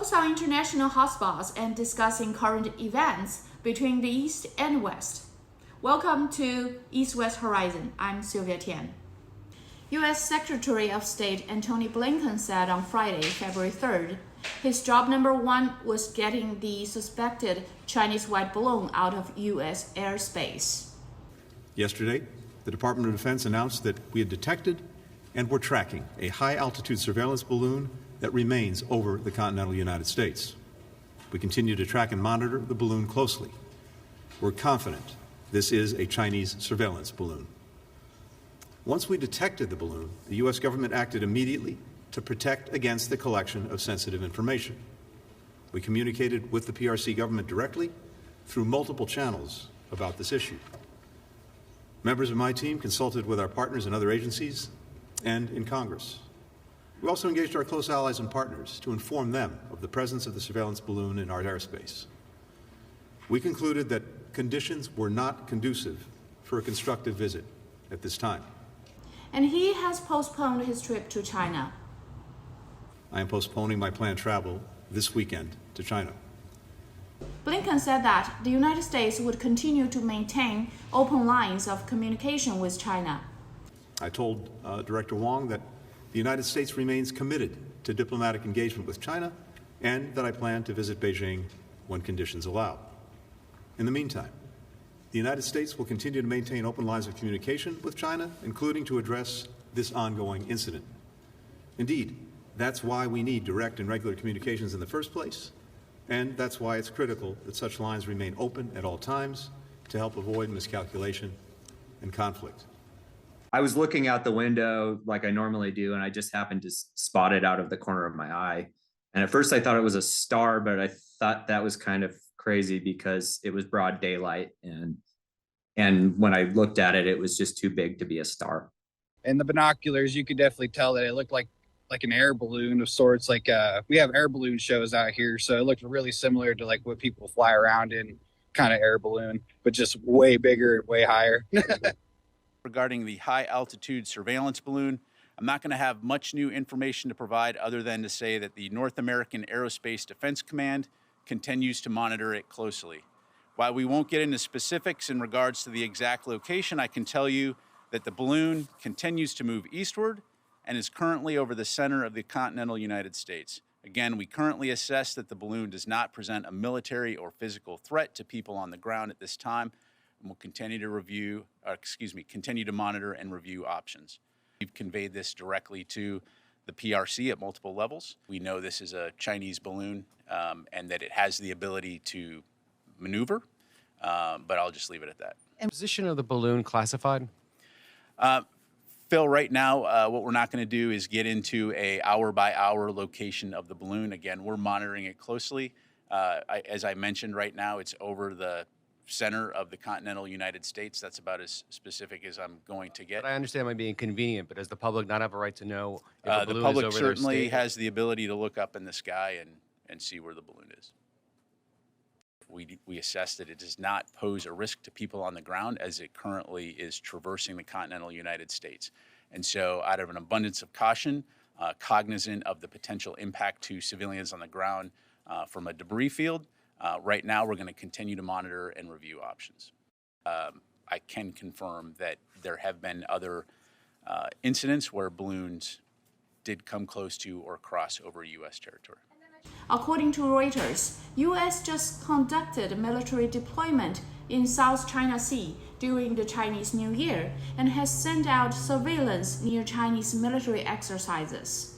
focus on international hotspots and discussing current events between the East and West. Welcome to East-West Horizon. I'm Sylvia Tian. U.S. Secretary of State Antony Blinken said on Friday, February 3rd, his job number one was getting the suspected Chinese white balloon out of U.S. airspace. Yesterday, the Department of Defense announced that we had detected and were tracking a high-altitude surveillance balloon that remains over the continental United States. We continue to track and monitor the balloon closely. We're confident this is a Chinese surveillance balloon. Once we detected the balloon, the U.S. government acted immediately to protect against the collection of sensitive information. We communicated with the PRC government directly through multiple channels about this issue. Members of my team consulted with our partners in other agencies and in Congress. We also engaged our close allies and partners to inform them of the presence of the surveillance balloon in our airspace. We concluded that conditions were not conducive for a constructive visit at this time. And he has postponed his trip to China. I am postponing my planned travel this weekend to China. Blinken said that the United States would continue to maintain open lines of communication with China. I told Director Wong that the United States remains committed to diplomatic engagement with China and that I plan to visit Beijing when conditions allow. In the meantime, the United States will continue to maintain open lines of communication with China, including to address this ongoing incident. Indeed, that's why we need direct and regular communications in the first place, and that's why it's critical that such lines remain open at all times to help avoid miscalculation and conflict. I was looking out the window like I normally do, and I just happened to spot it out of the corner of my eye. And at first I thought it was a star, but I thought that was kind of crazy because it was broad daylight. And when I looked at it, it was just too big to be a star. In the binoculars, you could definitely tell that it looked like an air balloon of sorts. Like we have air balloon shows out here, so it looked really similar to like what people fly around in, kind of air balloon, but just way bigger and way higher. Regarding the high-altitude surveillance balloon, I'm not going to have much new information to provide other than to say that the North American Aerospace Defense Command continues to monitor it closely. While we won't get into specifics in regards to the exact location, I can tell you that the balloon continues to move eastward and is currently over the center of the continental United States. Again, we currently assess that the balloon does not present a military or physical threat to people on the ground at this time, and we'll continue to continue to monitor and review options. We've conveyed this directly to the PRC at multiple levels. We know this is a Chinese balloon and that it has the ability to maneuver, but I'll just leave it at that. And position of the balloon classified? Phil, right now, what we're not going to do is get into a hour-by-hour location of the balloon. Again, we're monitoring it closely. As I mentioned, right now, it's over the center of the continental United States. That's about as specific as I'm going to get. But I understand it might be inconvenient, but does the public not have a right to know if a balloon the public is over certainly their state? has the ability to look up in the sky and see where the balloon is. We assess that it does not pose a risk to people on the ground as it currently is traversing the continental United States. And so out of an abundance of caution, cognizant of the potential impact to civilians on the ground from a debris field, right now we're going to continue to monitor and review options. I can confirm that there have been other incidents where balloons did come close to or cross over U.S. territory. According to Reuters, U.S. just conducted a military deployment in South China Sea during the Chinese New Year and has sent out surveillance near Chinese military exercises.